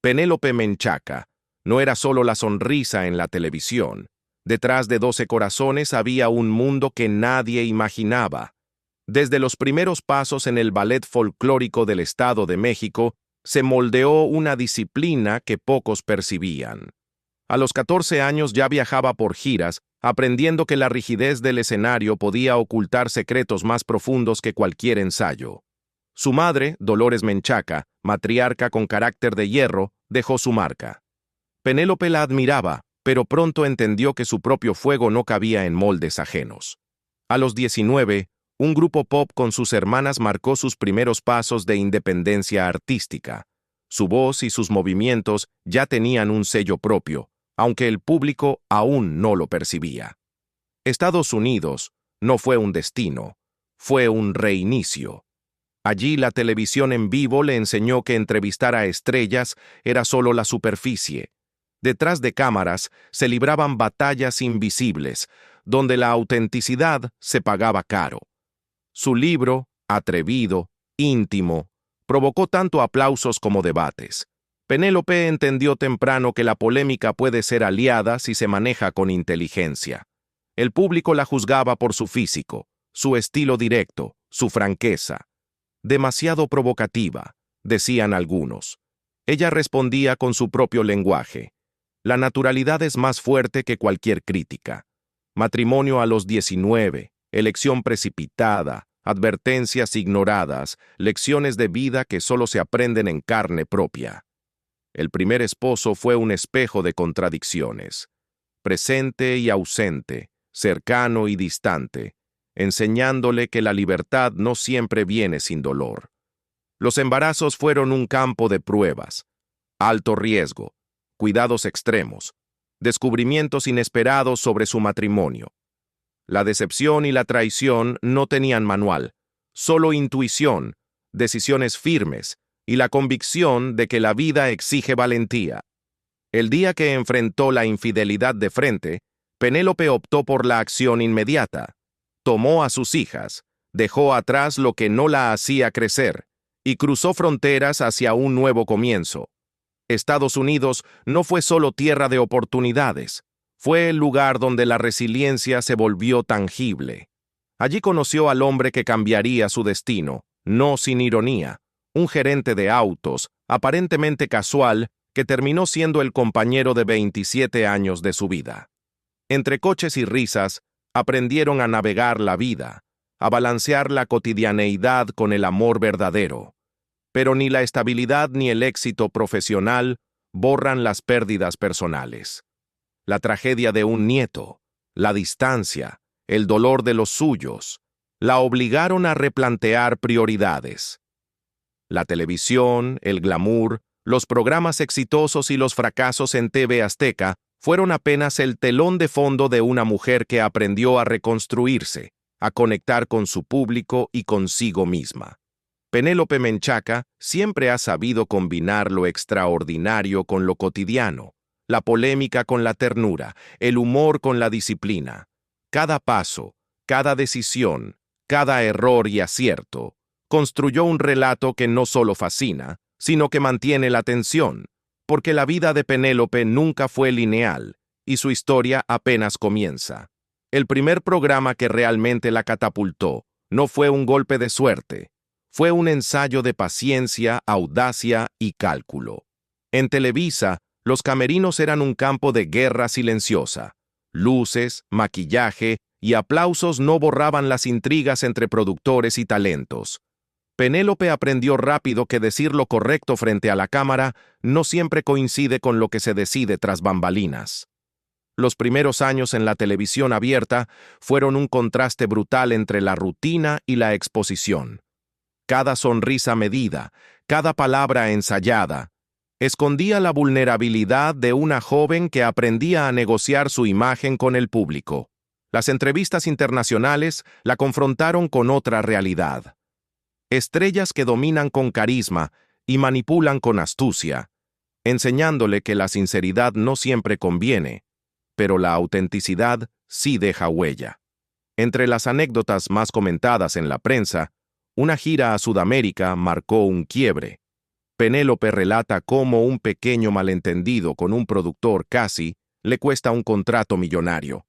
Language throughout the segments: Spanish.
Penélope Menchaca no era solo la sonrisa en la televisión. Detrás de 12 corazones había un mundo que nadie imaginaba. Desde los primeros pasos en el ballet folclórico del Estado de México, se moldeó una disciplina que pocos percibían. A los 14 años ya viajaba por giras, aprendiendo que la rigidez del escenario podía ocultar secretos más profundos que cualquier ensayo. Su madre, Dolores Menchaca, matriarca con carácter de hierro, dejó su marca. Penélope la admiraba, pero pronto entendió que su propio fuego no cabía en moldes ajenos. A los 19, un grupo pop con sus hermanas marcó sus primeros pasos de independencia artística. Su voz y sus movimientos ya tenían un sello propio, aunque el público aún no lo percibía. Estados Unidos no fue un destino, fue un reinicio. Allí la televisión en vivo le enseñó que entrevistar a estrellas era solo la superficie. Detrás de cámaras se libraban batallas invisibles, donde la autenticidad se pagaba caro. Su libro, atrevido, íntimo, provocó tanto aplausos como debates. Penélope entendió temprano que la polémica puede ser aliada si se maneja con inteligencia. El público la juzgaba por su físico, su estilo directo, su franqueza. Demasiado provocativa, decían algunos. Ella respondía con su propio lenguaje. La naturalidad es más fuerte que cualquier crítica. Matrimonio a los 19, elección precipitada, advertencias ignoradas, lecciones de vida que solo se aprenden en carne propia. El primer esposo fue un espejo de contradicciones. Presente y ausente, cercano y distante, enseñándole que la libertad no siempre viene sin dolor. Los embarazos fueron un campo de pruebas, alto riesgo, cuidados extremos, descubrimientos inesperados sobre su matrimonio. La decepción y la traición no tenían manual, solo intuición, decisiones firmes y la convicción de que la vida exige valentía. El día que enfrentó la infidelidad de frente, Penélope optó por la acción inmediata. Tomó a sus hijas, dejó atrás lo que no la hacía crecer y cruzó fronteras hacia un nuevo comienzo. Estados Unidos no fue solo tierra de oportunidades, fue el lugar donde la resiliencia se volvió tangible. Allí conoció al hombre que cambiaría su destino, no sin ironía, un gerente de autos, aparentemente casual, que terminó siendo el compañero de 27 años de su vida. Entre coches y risas, aprendieron a navegar la vida, a balancear la cotidianeidad con el amor verdadero. Pero ni la estabilidad ni el éxito profesional borran las pérdidas personales. La tragedia de un nieto, la distancia, el dolor de los suyos, la obligaron a replantear prioridades. La televisión, el glamour, los programas exitosos y los fracasos en TV Azteca fueron apenas el telón de fondo de una mujer que aprendió a reconstruirse, a conectar con su público y consigo misma. Penélope Menchaca siempre ha sabido combinar lo extraordinario con lo cotidiano, la polémica con la ternura, el humor con la disciplina. Cada paso, cada decisión, cada error y acierto, construyó un relato que no solo fascina, sino que mantiene la atención, porque la vida de Penélope nunca fue lineal, y su historia apenas comienza. El primer programa que realmente la catapultó no fue un golpe de suerte, fue un ensayo de paciencia, audacia y cálculo. En Televisa, los camerinos eran un campo de guerra silenciosa. Luces, maquillaje y aplausos no borraban las intrigas entre productores y talentos. Penélope aprendió rápido que decir lo correcto frente a la cámara no siempre coincide con lo que se decide tras bambalinas. Los primeros años en la televisión abierta fueron un contraste brutal entre la rutina y la exposición. Cada sonrisa medida, cada palabra ensayada, escondía la vulnerabilidad de una joven que aprendía a negociar su imagen con el público. Las entrevistas internacionales la confrontaron con otra realidad. Estrellas que dominan con carisma y manipulan con astucia, enseñándole que la sinceridad no siempre conviene, pero la autenticidad sí deja huella. Entre las anécdotas más comentadas en la prensa, una gira a Sudamérica marcó un quiebre. Penélope relata cómo un pequeño malentendido con un productor casi le cuesta un contrato millonario.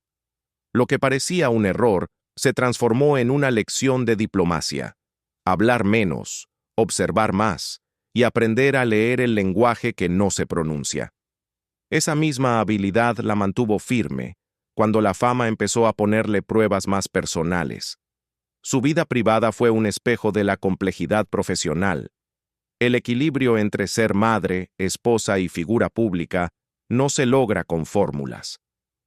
Lo que parecía un error se transformó en una lección de diplomacia. Hablar menos, observar más y aprender a leer el lenguaje que no se pronuncia. Esa misma habilidad la mantuvo firme cuando la fama empezó a ponerle pruebas más personales. Su vida privada fue un espejo de la complejidad profesional. El equilibrio entre ser madre, esposa y figura pública no se logra con fórmulas.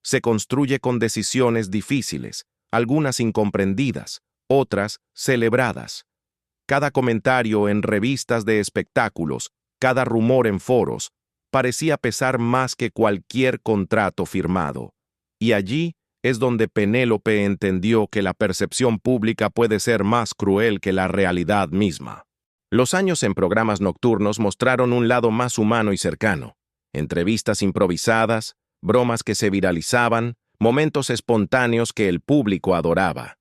Se construye con decisiones difíciles, algunas incomprendidas, otras celebradas. Cada comentario en revistas de espectáculos, cada rumor en foros, parecía pesar más que cualquier contrato firmado. Y allí es donde Penélope entendió que la percepción pública puede ser más cruel que la realidad misma. Los años en programas nocturnos mostraron un lado más humano y cercano. Entrevistas improvisadas, bromas que se viralizaban, momentos espontáneos que el público adoraba.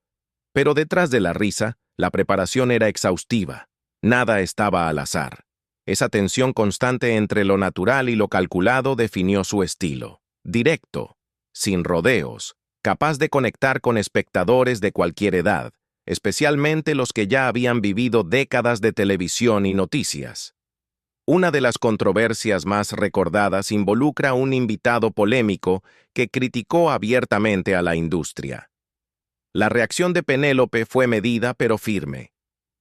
Pero detrás de la risa, la preparación era exhaustiva. Nada estaba al azar. Esa tensión constante entre lo natural y lo calculado definió su estilo. Directo, sin rodeos, capaz de conectar con espectadores de cualquier edad, especialmente los que ya habían vivido décadas de televisión y noticias. Una de las controversias más recordadas involucra a un invitado polémico que criticó abiertamente a la industria. La reacción de Penélope fue medida pero firme.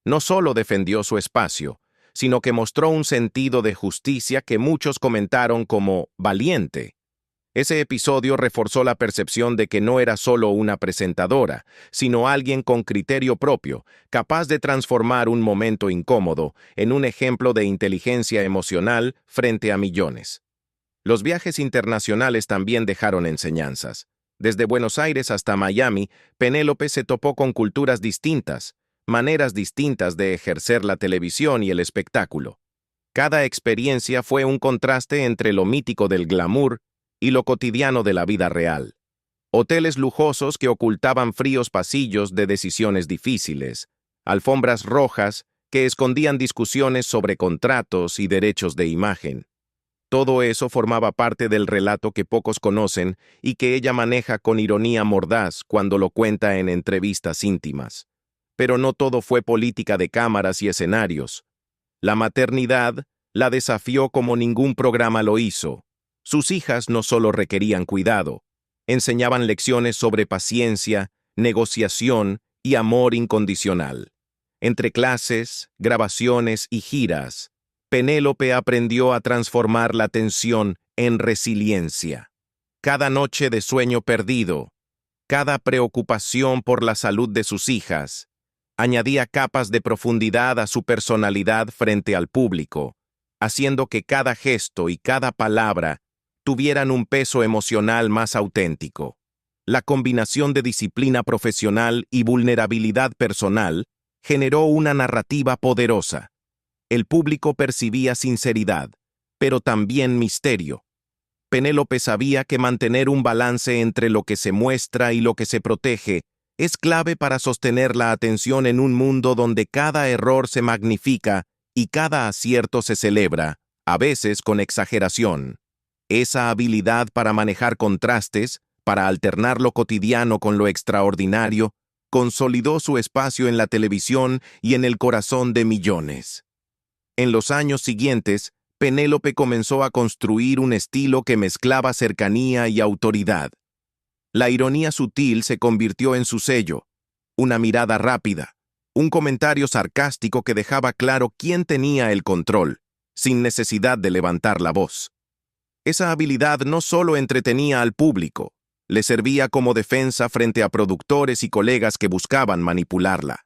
No solo defendió su espacio, sino que mostró un sentido de justicia que muchos comentaron como valiente. Ese episodio reforzó la percepción de que no era solo una presentadora, sino alguien con criterio propio, capaz de transformar un momento incómodo en un ejemplo de inteligencia emocional frente a millones. Los viajes internacionales también dejaron enseñanzas. Desde Buenos Aires hasta Miami, Penélope se topó con culturas distintas, maneras distintas de ejercer la televisión y el espectáculo. Cada experiencia fue un contraste entre lo mítico del glamour y lo cotidiano de la vida real. Hoteles lujosos que ocultaban fríos pasillos de decisiones difíciles, alfombras rojas que escondían discusiones sobre contratos y derechos de imagen. Todo eso formaba parte del relato que pocos conocen y que ella maneja con ironía mordaz cuando lo cuenta en entrevistas íntimas. Pero no todo fue política de cámaras y escenarios. La maternidad la desafió como ningún programa lo hizo. Sus hijas no solo requerían cuidado, enseñaban lecciones sobre paciencia, negociación y amor incondicional. Entre clases, grabaciones y giras, Penélope aprendió a transformar la tensión en resiliencia. Cada noche de sueño perdido, cada preocupación por la salud de sus hijas, añadía capas de profundidad a su personalidad frente al público, haciendo que cada gesto y cada palabra tuvieran un peso emocional más auténtico. La combinación de disciplina profesional y vulnerabilidad personal generó una narrativa poderosa. El público percibía sinceridad, pero también misterio. Penélope sabía que mantener un balance entre lo que se muestra y lo que se protege es clave para sostener la atención en un mundo donde cada error se magnifica y cada acierto se celebra, a veces con exageración. Esa habilidad para manejar contrastes, para alternar lo cotidiano con lo extraordinario, consolidó su espacio en la televisión y en el corazón de millones. En los años siguientes, Penélope comenzó a construir un estilo que mezclaba cercanía y autoridad. La ironía sutil se convirtió en su sello, una mirada rápida, un comentario sarcástico que dejaba claro quién tenía el control, sin necesidad de levantar la voz. Esa habilidad no solo entretenía al público, le servía como defensa frente a productores y colegas que buscaban manipularla.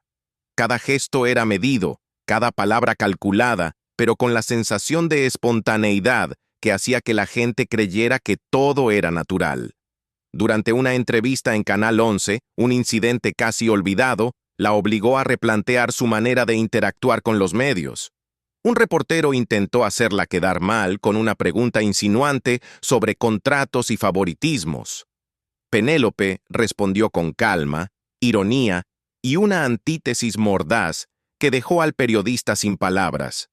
Cada gesto era medido, cada palabra calculada, pero con la sensación de espontaneidad que hacía que la gente creyera que todo era natural. Durante una entrevista en Canal 11, un incidente casi olvidado la obligó a replantear su manera de interactuar con los medios. Un reportero intentó hacerla quedar mal con una pregunta insinuante sobre contratos y favoritismos. Penélope respondió con calma, ironía y una antítesis mordaz que dejó al periodista sin palabras.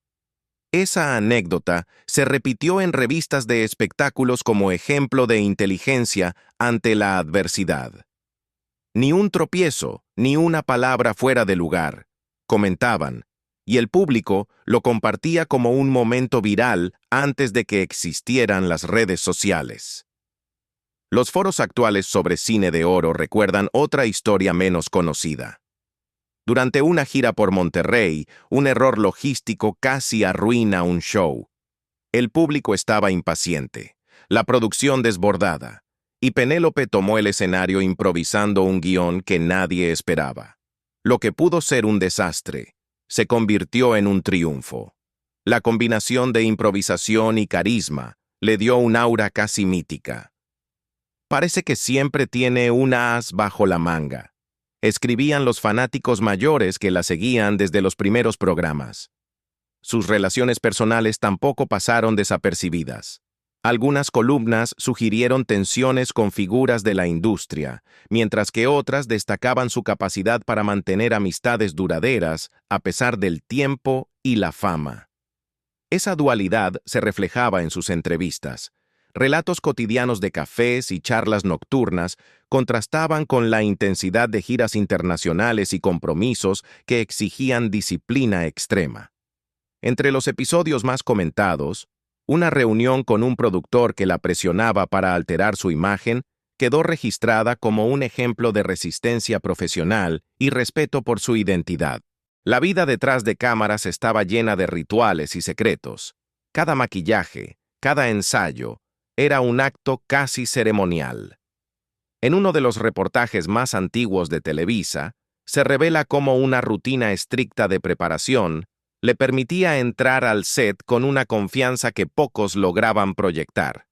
Esa anécdota se repitió en revistas de espectáculos como ejemplo de inteligencia ante la adversidad. Ni un tropiezo, ni una palabra fuera de lugar, comentaban, y el público lo compartía como un momento viral antes de que existieran las redes sociales. Los foros actuales sobre Cine de Oro recuerdan otra historia menos conocida. Durante una gira por Monterrey, un error logístico casi arruina un show. El público estaba impaciente, la producción desbordada, y Penélope tomó el escenario improvisando un guión que nadie esperaba. Lo que pudo ser un desastre se convirtió en un triunfo. La combinación de improvisación y carisma le dio un aura casi mítica. Parece que siempre tiene un as bajo la manga, escribían los fanáticos mayores que la seguían desde los primeros programas. Sus relaciones personales tampoco pasaron desapercibidas. Algunas columnas sugirieron tensiones con figuras de la industria, mientras que otras destacaban su capacidad para mantener amistades duraderas a pesar del tiempo y la fama. Esa dualidad se reflejaba en sus entrevistas. Relatos cotidianos de cafés y charlas nocturnas contrastaban con la intensidad de giras internacionales y compromisos que exigían disciplina extrema. Entre los episodios más comentados, una reunión con un productor que la presionaba para alterar su imagen quedó registrada como un ejemplo de resistencia profesional y respeto por su identidad. La vida detrás de cámaras estaba llena de rituales y secretos. Cada maquillaje, cada ensayo, era un acto casi ceremonial. En uno de los reportajes más antiguos de Televisa, se revela cómo una rutina estricta de preparación le permitía entrar al set con una confianza que pocos lograban proyectar.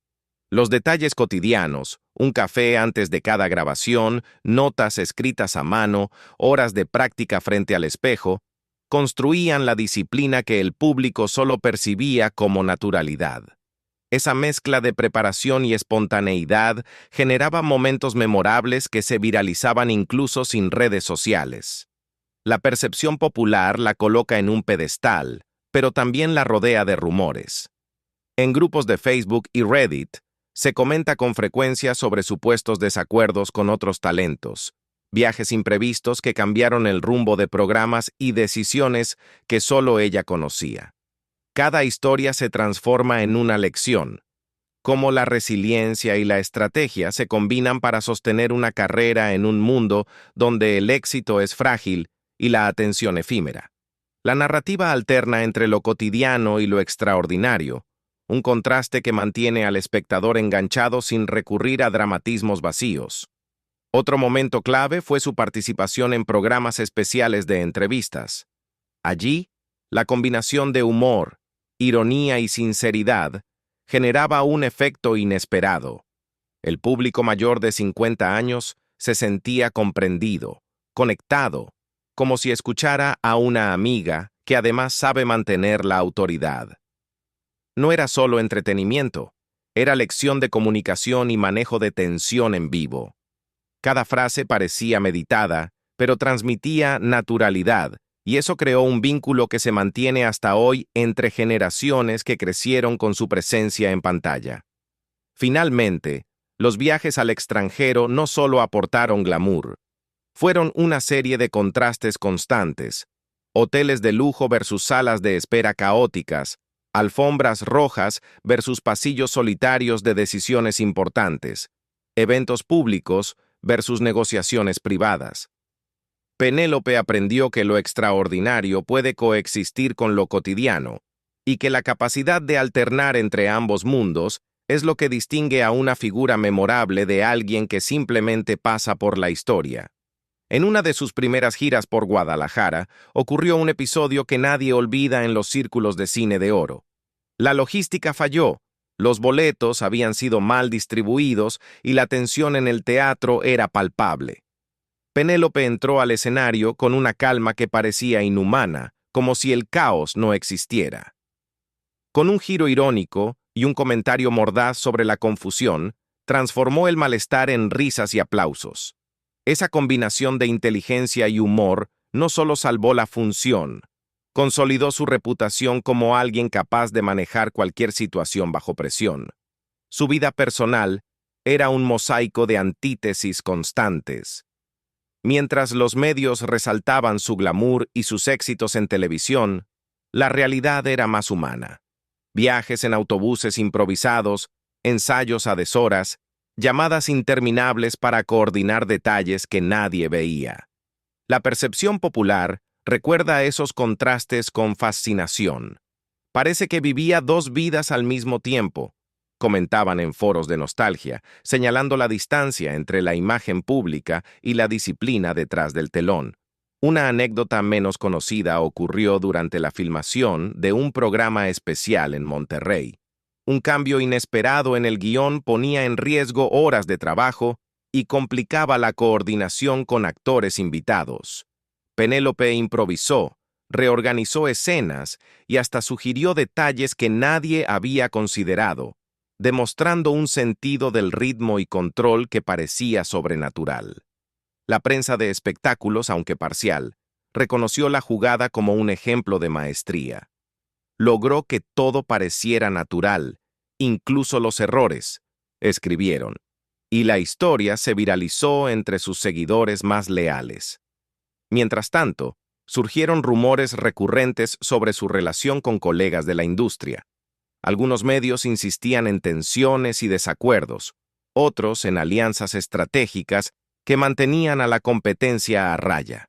Los detalles cotidianos, un café antes de cada grabación, notas escritas a mano, horas de práctica frente al espejo, construían la disciplina que el público solo percibía como naturalidad. Esa mezcla de preparación y espontaneidad generaba momentos memorables que se viralizaban incluso sin redes sociales. La percepción popular la coloca en un pedestal, pero también la rodea de rumores. En grupos de Facebook y Reddit, se comenta con frecuencia sobre supuestos desacuerdos con otros talentos, viajes imprevistos que cambiaron el rumbo de programas y decisiones que solo ella conocía. Cada historia se transforma en una lección, cómo la resiliencia y la estrategia se combinan para sostener una carrera en un mundo donde el éxito es frágil y la atención efímera. La narrativa alterna entre lo cotidiano y lo extraordinario, un contraste que mantiene al espectador enganchado sin recurrir a dramatismos vacíos. Otro momento clave fue su participación en programas especiales de entrevistas. Allí, la combinación de humor, ironía y sinceridad generaba un efecto inesperado. El público mayor de 50 años se sentía comprendido, conectado, como si escuchara a una amiga que además sabe mantener la autoridad. No era solo entretenimiento, era lección de comunicación y manejo de tensión en vivo. Cada frase parecía meditada, pero transmitía naturalidad, y eso creó un vínculo que se mantiene hasta hoy entre generaciones que crecieron con su presencia en pantalla. Finalmente, los viajes al extranjero no solo aportaron glamour, fueron una serie de contrastes constantes: hoteles de lujo versus salas de espera caóticas, alfombras rojas versus pasillos solitarios de decisiones importantes, eventos públicos versus negociaciones privadas. Penélope aprendió que lo extraordinario puede coexistir con lo cotidiano, y que la capacidad de alternar entre ambos mundos es lo que distingue a una figura memorable de alguien que simplemente pasa por la historia. En una de sus primeras giras por Guadalajara, ocurrió un episodio que nadie olvida en los círculos de Cine de Oro. La logística falló, los boletos habían sido mal distribuidos y la tensión en el teatro era palpable. Penélope entró al escenario con una calma que parecía inhumana, como si el caos no existiera. Con un giro irónico y un comentario mordaz sobre la confusión, transformó el malestar en risas y aplausos. Esa combinación de inteligencia y humor no solo salvó la función, consolidó su reputación como alguien capaz de manejar cualquier situación bajo presión. Su vida personal era un mosaico de antítesis constantes. Mientras los medios resaltaban su glamour y sus éxitos en televisión, la realidad era más humana. Viajes en autobuses improvisados, ensayos a deshoras, llamadas interminables para coordinar detalles que nadie veía. La percepción popular recuerda esos contrastes con fascinación. Parece que vivía dos vidas al mismo tiempo, comentaban en foros de nostalgia, señalando la distancia entre la imagen pública y la disciplina detrás del telón. Una anécdota menos conocida ocurrió durante la filmación de un programa especial en Monterrey. Un cambio inesperado en el guión ponía en riesgo horas de trabajo y complicaba la coordinación con actores invitados. Penélope improvisó, reorganizó escenas y hasta sugirió detalles que nadie había considerado, demostrando un sentido del ritmo y control que parecía sobrenatural. La prensa de espectáculos, aunque parcial, reconoció la jugada como un ejemplo de maestría. Logró que todo pareciera natural, incluso los errores, escribieron, y la historia se viralizó entre sus seguidores más leales. Mientras tanto, surgieron rumores recurrentes sobre su relación con colegas de la industria. Algunos medios insistían en tensiones y desacuerdos, otros en alianzas estratégicas que mantenían a la competencia a raya.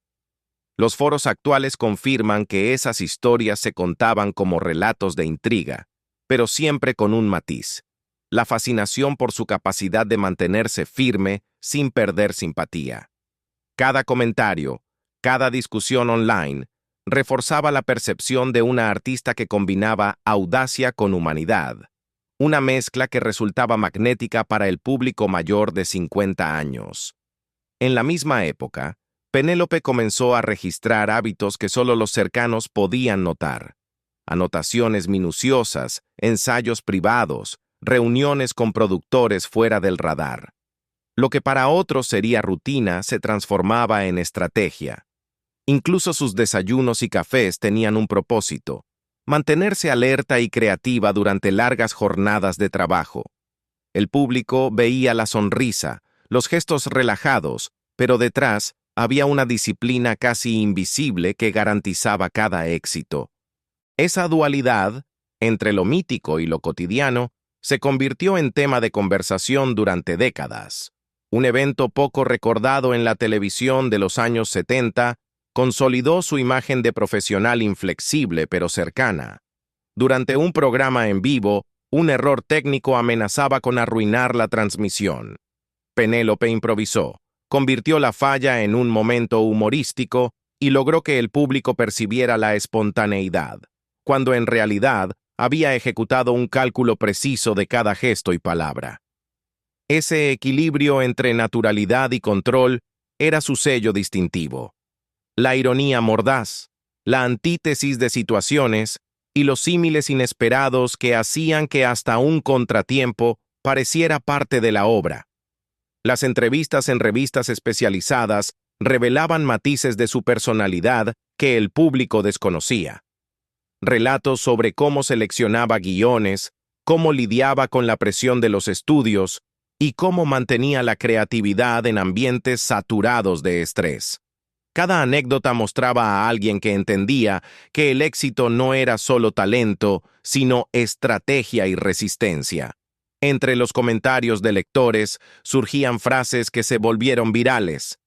Los foros actuales confirman que esas historias se contaban como relatos de intriga, pero siempre con un matiz: la fascinación por su capacidad de mantenerse firme sin perder simpatía. Cada comentario, cada discusión online, reforzaba la percepción de una artista que combinaba audacia con humanidad, una mezcla que resultaba magnética para el público mayor de 50 años. En la misma época, Penélope comenzó a registrar hábitos que solo los cercanos podían notar: anotaciones minuciosas, ensayos privados, reuniones con productores fuera del radar. Lo que para otros sería rutina se transformaba en estrategia. Incluso sus desayunos y cafés tenían un propósito: mantenerse alerta y creativa durante largas jornadas de trabajo. El público veía la sonrisa, los gestos relajados, pero detrás había una disciplina casi invisible que garantizaba cada éxito. Esa dualidad, entre lo mítico y lo cotidiano, se convirtió en tema de conversación durante décadas. Un evento poco recordado en la televisión de los años 70 consolidó su imagen de profesional inflexible pero cercana. Durante un programa en vivo, un error técnico amenazaba con arruinar la transmisión. Penélope improvisó, convirtió la falla en un momento humorístico y logró que el público percibiera la espontaneidad, cuando en realidad había ejecutado un cálculo preciso de cada gesto y palabra. Ese equilibrio entre naturalidad y control era su sello distintivo. La ironía mordaz, la antítesis de situaciones y los símiles inesperados que hacían que hasta un contratiempo pareciera parte de la obra. Las entrevistas en revistas especializadas revelaban matices de su personalidad que el público desconocía. Relatos sobre cómo seleccionaba guiones, cómo lidiaba con la presión de los estudios y cómo mantenía la creatividad en ambientes saturados de estrés. Cada anécdota mostraba a alguien que entendía que el éxito no era solo talento, sino estrategia y resistencia. Entre los comentarios de lectores surgían frases que se volvieron virales.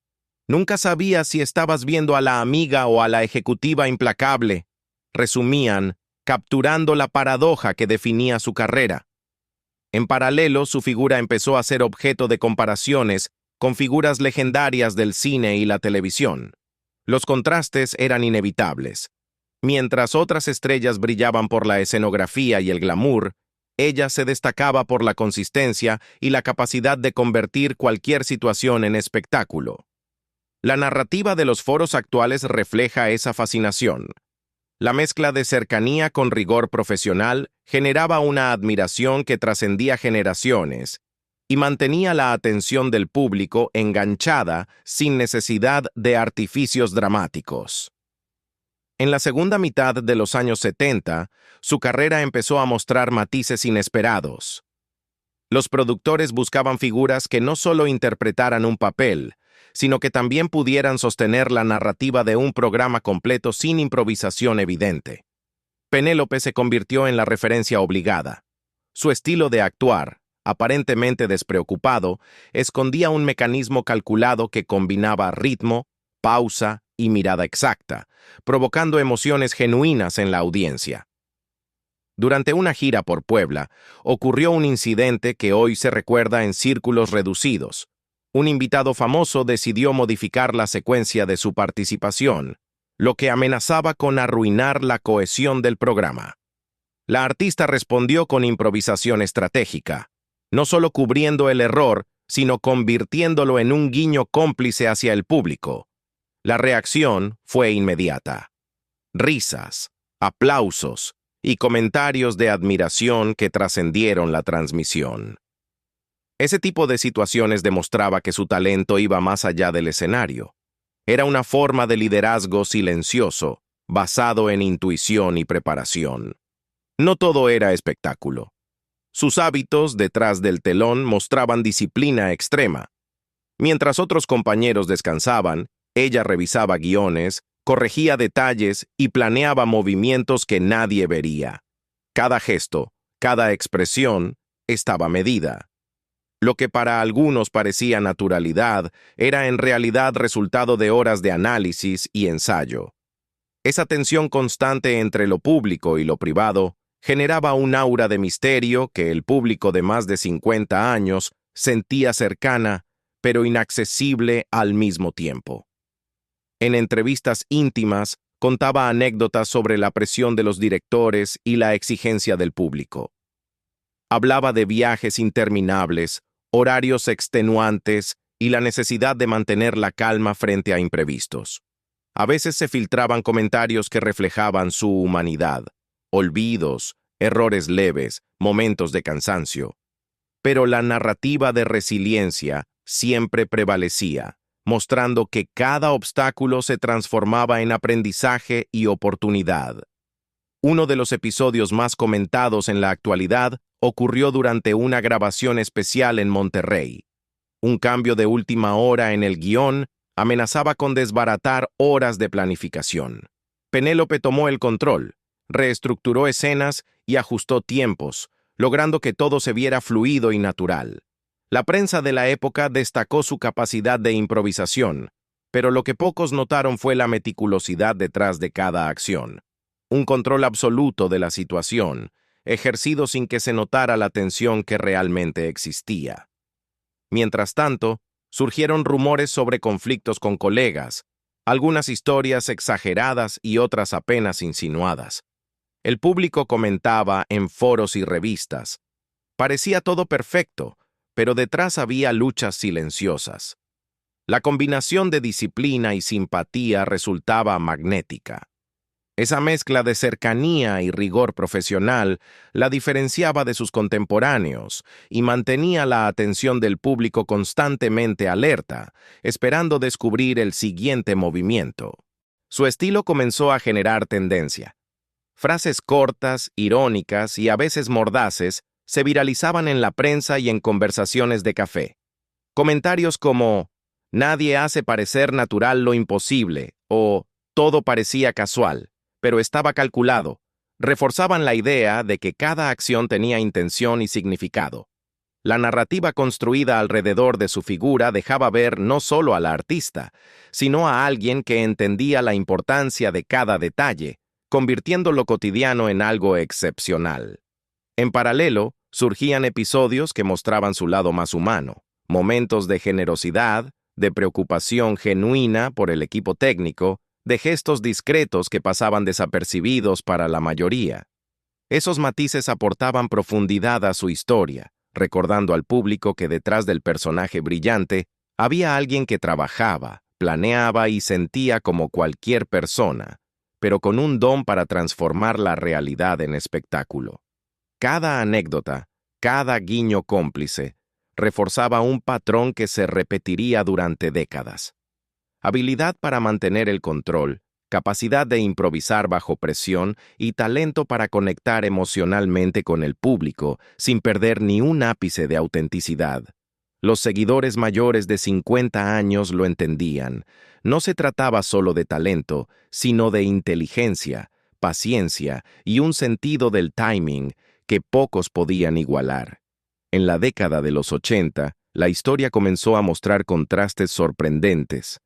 «Nunca sabía si estabas viendo a la amiga o a la ejecutiva implacable», resumían, capturando la paradoja que definía su carrera. En paralelo, su figura empezó a ser objeto de comparaciones con figuras legendarias del cine y la televisión. Los contrastes eran inevitables. Mientras otras estrellas brillaban por la escenografía y el glamour, ella se destacaba por la consistencia y la capacidad de convertir cualquier situación en espectáculo. La narrativa de los foros actuales refleja esa fascinación. La mezcla de cercanía con rigor profesional generaba una admiración que trascendía generaciones y mantenía la atención del público enganchada sin necesidad de artificios dramáticos. En la segunda mitad de los años 70, su carrera empezó a mostrar matices inesperados. Los productores buscaban figuras que no solo interpretaran un papel, sino que también pudieran sostener la narrativa de un programa completo sin improvisación evidente. Penélope se convirtió en la referencia obligada. Su estilo de actuar, aparentemente despreocupado, escondía un mecanismo calculado que combinaba ritmo, pausa y mirada exacta, provocando emociones genuinas en la audiencia. Durante una gira por Puebla, ocurrió un incidente que hoy se recuerda en círculos reducidos. Un invitado famoso decidió modificar la secuencia de su participación, lo que amenazaba con arruinar la cohesión del programa. La artista respondió con improvisación estratégica, no solo cubriendo el error, sino convirtiéndolo en un guiño cómplice hacia el público. La reacción fue inmediata. Risas, aplausos y comentarios de admiración que trascendieron la transmisión. Ese tipo de situaciones demostraba que su talento iba más allá del escenario. Era una forma de liderazgo silencioso, basado en intuición y preparación. No todo era espectáculo. Sus hábitos detrás del telón mostraban disciplina extrema. Mientras otros compañeros descansaban, ella revisaba guiones, corregía detalles y planeaba movimientos que nadie vería. Cada gesto, cada expresión, estaba medida. Lo que para algunos parecía naturalidad era en realidad resultado de horas de análisis y ensayo. Esa tensión constante entre lo público y lo privado generaba un aura de misterio que el público de más de 50 años sentía cercana, pero inaccesible al mismo tiempo. En entrevistas íntimas, contaba anécdotas sobre la presión de los directores y la exigencia del público. Hablaba de viajes interminables, horarios extenuantes y la necesidad de mantener la calma frente a imprevistos. A veces se filtraban comentarios que reflejaban su humanidad, olvidos, errores leves, momentos de cansancio. Pero la narrativa de resiliencia siempre prevalecía, mostrando que cada obstáculo se transformaba en aprendizaje y oportunidad. Uno de los episodios más comentados en la actualidad ocurrió durante una grabación especial en Monterrey. Un cambio de última hora en el guión amenazaba con desbaratar horas de planificación. Penélope tomó el control, reestructuró escenas y ajustó tiempos, logrando que todo se viera fluido y natural. La prensa de la época destacó su capacidad de improvisación, pero lo que pocos notaron fue la meticulosidad detrás de cada acción. Un control absoluto de la situación, ejercido sin que se notara la tensión que realmente existía. Mientras tanto, surgieron rumores sobre conflictos con colegas, algunas historias exageradas y otras apenas insinuadas. El público comentaba en foros y revistas. Parecía todo perfecto, pero detrás había luchas silenciosas. La combinación de disciplina y simpatía resultaba magnética. Esa mezcla de cercanía y rigor profesional la diferenciaba de sus contemporáneos y mantenía la atención del público constantemente alerta, esperando descubrir el siguiente movimiento. Su estilo comenzó a generar tendencia. Frases cortas, irónicas y a veces mordaces se viralizaban en la prensa y en conversaciones de café. Comentarios como «Nadie hace parecer natural lo imposible» o «Todo parecía casual, pero estaba calculado», reforzaban la idea de que cada acción tenía intención y significado. La narrativa construida alrededor de su figura dejaba ver no solo a la artista, sino a alguien que entendía la importancia de cada detalle, convirtiendo lo cotidiano en algo excepcional. En paralelo, surgían episodios que mostraban su lado más humano, momentos de generosidad, de preocupación genuina por el equipo técnico, de gestos discretos que pasaban desapercibidos para la mayoría. Esos matices aportaban profundidad a su historia, recordando al público que detrás del personaje brillante había alguien que trabajaba, planeaba y sentía como cualquier persona, pero con un don para transformar la realidad en espectáculo. Cada anécdota, cada guiño cómplice, reforzaba un patrón que se repetiría durante décadas. Habilidad para mantener el control, capacidad de improvisar bajo presión y talento para conectar emocionalmente con el público sin perder ni un ápice de autenticidad. Los seguidores mayores de 50 años lo entendían. No se trataba solo de talento, sino de inteligencia, paciencia y un sentido del timing que pocos podían igualar. En la década de los 80, la historia comenzó a mostrar contrastes sorprendentes.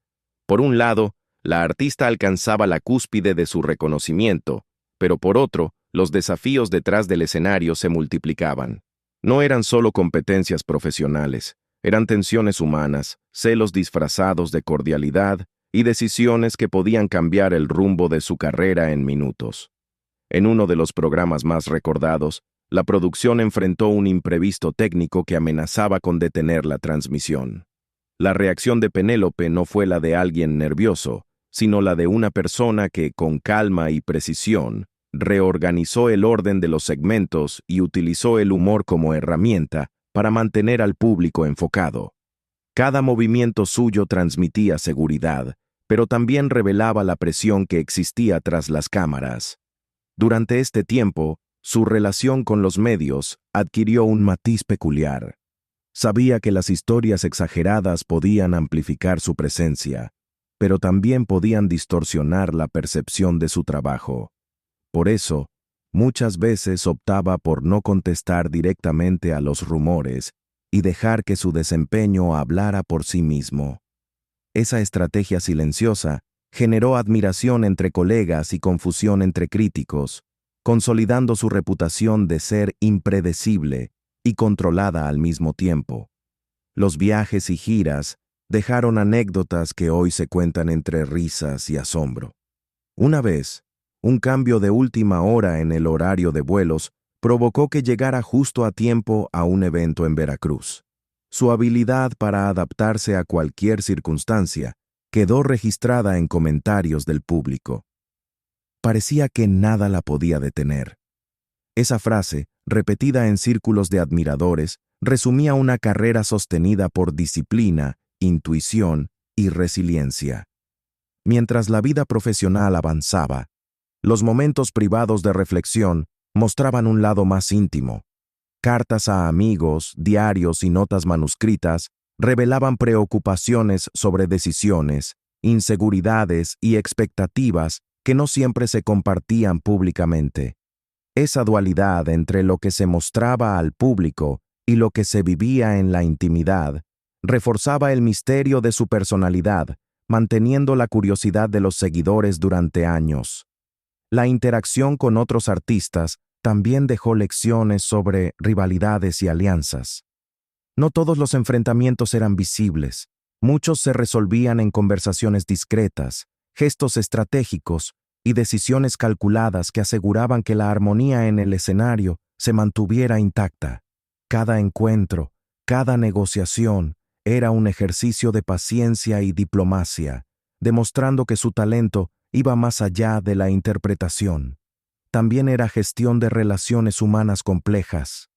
Por un lado, la artista alcanzaba la cúspide de su reconocimiento, pero por otro, los desafíos detrás del escenario se multiplicaban. No eran solo competencias profesionales, eran tensiones humanas, celos disfrazados de cordialidad y decisiones que podían cambiar el rumbo de su carrera en minutos. En uno de los programas más recordados, la producción enfrentó un imprevisto técnico que amenazaba con detener la transmisión. La reacción de Penélope no fue la de alguien nervioso, sino la de una persona que, con calma y precisión, reorganizó el orden de los segmentos y utilizó el humor como herramienta para mantener al público enfocado. Cada movimiento suyo transmitía seguridad, pero también revelaba la presión que existía tras las cámaras. Durante este tiempo, su relación con los medios adquirió un matiz peculiar. Sabía que las historias exageradas podían amplificar su presencia, pero también podían distorsionar la percepción de su trabajo. Por eso, muchas veces optaba por no contestar directamente a los rumores y dejar que su desempeño hablara por sí mismo. Esa estrategia silenciosa generó admiración entre colegas y confusión entre críticos, consolidando su reputación de ser impredecible y controlada al mismo tiempo. Los viajes y giras dejaron anécdotas que hoy se cuentan entre risas y asombro. Una vez, un cambio de última hora en el horario de vuelos provocó que llegara justo a tiempo a un evento en Veracruz. Su habilidad para adaptarse a cualquier circunstancia quedó registrada en comentarios del público. Parecía que nada la podía detener. Esa frase, repetida en círculos de admiradores, resumía una carrera sostenida por disciplina, intuición y resiliencia. Mientras la vida profesional avanzaba, los momentos privados de reflexión mostraban un lado más íntimo. Cartas a amigos, diarios y notas manuscritas revelaban preocupaciones sobre decisiones, inseguridades y expectativas que no siempre se compartían públicamente. Esa dualidad entre lo que se mostraba al público y lo que se vivía en la intimidad reforzaba el misterio de su personalidad, manteniendo la curiosidad de los seguidores durante años. La interacción con otros artistas también dejó lecciones sobre rivalidades y alianzas. No todos los enfrentamientos eran visibles, muchos se resolvían en conversaciones discretas, gestos estratégicos y decisiones calculadas que aseguraban que la armonía en el escenario se mantuviera intacta. Cada encuentro, cada negociación, era un ejercicio de paciencia y diplomacia, demostrando que su talento iba más allá de la interpretación. También era gestión de relaciones humanas complejas.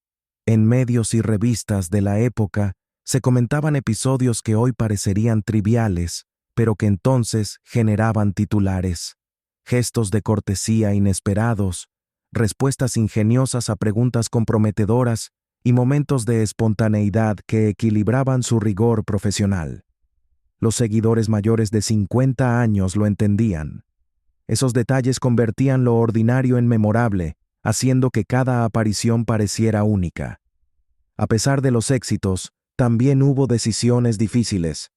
En medios y revistas de la época se comentaban episodios que hoy parecerían triviales, pero que entonces generaban titulares, gestos de cortesía inesperados, respuestas ingeniosas a preguntas comprometedoras y momentos de espontaneidad que equilibraban su rigor profesional. Los seguidores mayores de 50 años lo entendían. Esos detalles convertían lo ordinario en memorable, haciendo que cada aparición pareciera única. A pesar de los éxitos, también hubo decisiones difíciles.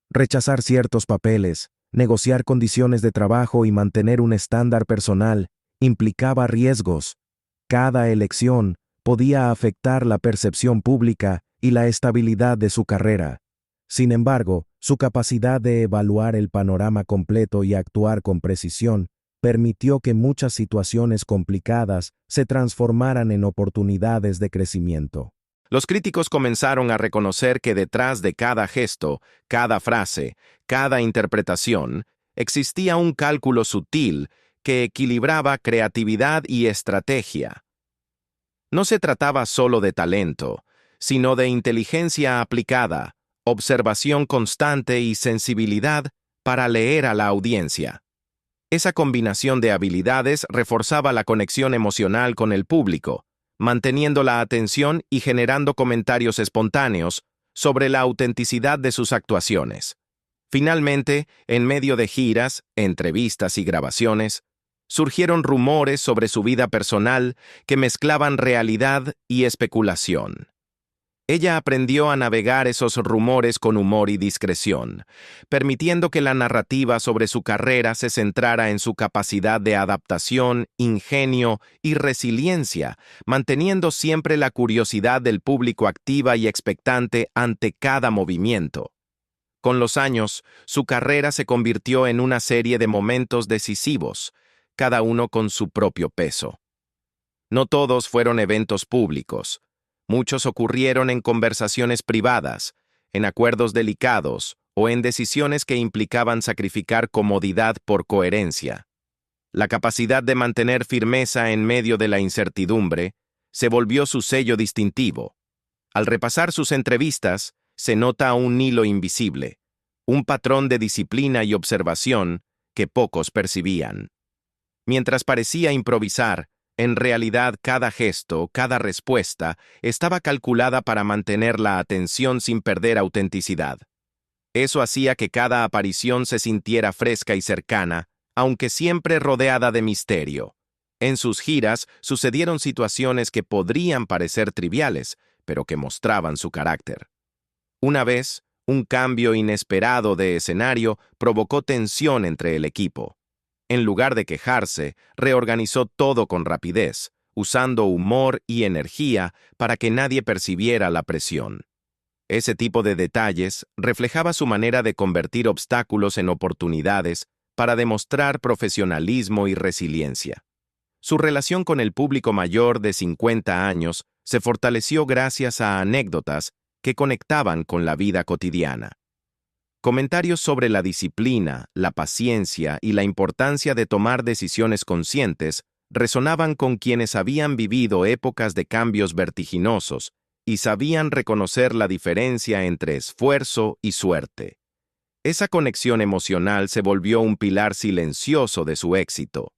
Rechazar ciertos papeles, negociar condiciones de trabajo y mantener un estándar personal implicaba riesgos. Cada elección podía afectar la percepción pública y la estabilidad de su carrera. Sin embargo, su capacidad de evaluar el panorama completo y actuar con precisión permitió que muchas situaciones complicadas se transformaran en oportunidades de crecimiento. Los críticos comenzaron a reconocer que detrás de cada gesto, cada frase, cada interpretación, existía un cálculo sutil que equilibraba creatividad y estrategia. No se trataba solo de talento, sino de inteligencia aplicada, observación constante y sensibilidad para leer a la audiencia. Esa combinación de habilidades reforzaba la conexión emocional con el público, manteniendo la atención y generando comentarios espontáneos sobre la autenticidad de sus actuaciones. Finalmente, en medio de giras, entrevistas y grabaciones, surgieron rumores sobre su vida personal que mezclaban realidad y especulación. Ella aprendió a navegar esos rumores con humor y discreción, permitiendo que la narrativa sobre su carrera se centrara en su capacidad de adaptación, ingenio y resiliencia, manteniendo siempre la curiosidad del público activa y expectante ante cada movimiento. Con los años, su carrera se convirtió en una serie de momentos decisivos, cada uno con su propio peso. No todos fueron eventos públicos. Muchos ocurrieron en conversaciones privadas, en acuerdos delicados o en decisiones que implicaban sacrificar comodidad por coherencia. La capacidad de mantener firmeza en medio de la incertidumbre se volvió su sello distintivo. Al repasar sus entrevistas, se nota un hilo invisible, un patrón de disciplina y observación que pocos percibían. Mientras parecía improvisar, en realidad cada gesto, cada respuesta, estaba calculada para mantener la atención sin perder autenticidad. Eso hacía que cada aparición se sintiera fresca y cercana, aunque siempre rodeada de misterio. En sus giras sucedieron situaciones que podrían parecer triviales, pero que mostraban su carácter. Una vez, un cambio inesperado de escenario provocó tensión entre el equipo. En lugar de quejarse, reorganizó todo con rapidez, usando humor y energía para que nadie percibiera la presión. Ese tipo de detalles reflejaba su manera de convertir obstáculos en oportunidades para demostrar profesionalismo y resiliencia. Su relación con el público mayor de 50 años se fortaleció gracias a anécdotas que conectaban con la vida cotidiana. Comentarios sobre la disciplina, la paciencia y la importancia de tomar decisiones conscientes resonaban con quienes habían vivido épocas de cambios vertiginosos y sabían reconocer la diferencia entre esfuerzo y suerte. Esa conexión emocional se volvió un pilar silencioso de su éxito.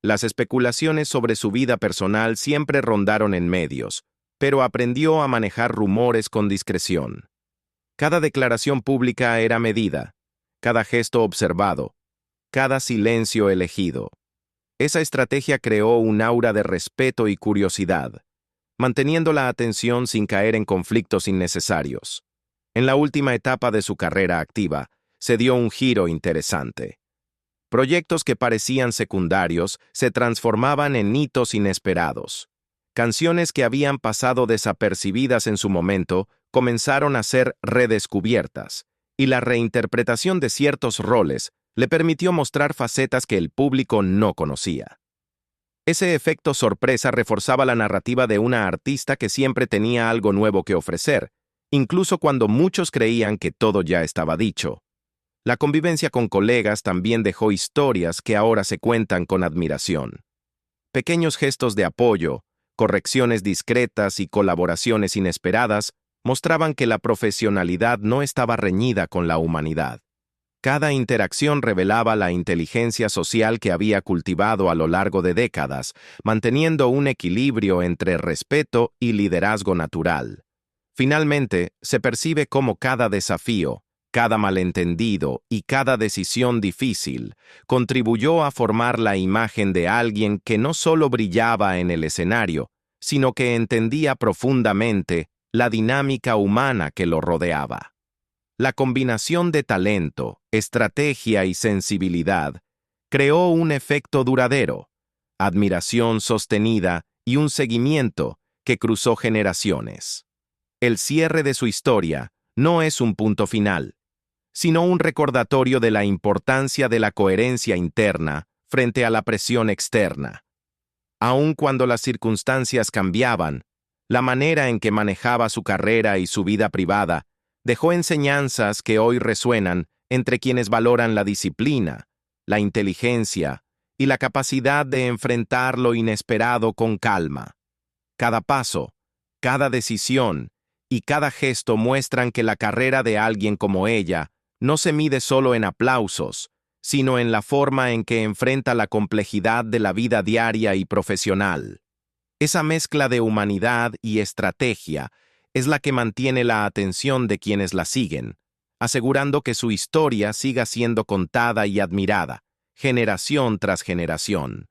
Las especulaciones sobre su vida personal siempre rondaron en medios, pero aprendió a manejar rumores con discreción. Cada declaración pública era medida, cada gesto observado, cada silencio elegido. Esa estrategia creó un aura de respeto y curiosidad, manteniendo la atención sin caer en conflictos innecesarios. En la última etapa de su carrera activa, se dio un giro interesante. Proyectos que parecían secundarios se transformaban en hitos inesperados. Canciones que habían pasado desapercibidas en su momento comenzaron a ser redescubiertas, y la reinterpretación de ciertos roles le permitió mostrar facetas que el público no conocía. Ese efecto sorpresa reforzaba la narrativa de una artista que siempre tenía algo nuevo que ofrecer, incluso cuando muchos creían que todo ya estaba dicho. La convivencia con colegas también dejó historias que ahora se cuentan con admiración. Pequeños gestos de apoyo, correcciones discretas y colaboraciones inesperadas mostraban que la profesionalidad no estaba reñida con la humanidad. Cada interacción revelaba la inteligencia social que había cultivado a lo largo de décadas, manteniendo un equilibrio entre respeto y liderazgo natural. Finalmente, se percibe cómo cada desafío, cada malentendido y cada decisión difícil contribuyó a formar la imagen de alguien que no solo brillaba en el escenario, sino que entendía profundamente la dinámica humana que lo rodeaba. La combinación de talento, estrategia y sensibilidad creó un efecto duradero, admiración sostenida y un seguimiento que cruzó generaciones. El cierre de su historia no es un punto final, sino un recordatorio de la importancia de la coherencia interna frente a la presión externa. Aun cuando las circunstancias cambiaban, la manera en que manejaba su carrera y su vida privada dejó enseñanzas que hoy resuenan entre quienes valoran la disciplina, la inteligencia y la capacidad de enfrentar lo inesperado con calma. Cada paso, cada decisión y cada gesto muestran que la carrera de alguien como ella no se mide solo en aplausos, sino en la forma en que enfrenta la complejidad de la vida diaria y profesional. Esa mezcla de humanidad y estrategia es la que mantiene la atención de quienes la siguen, asegurando que su historia siga siendo contada y admirada, generación tras generación.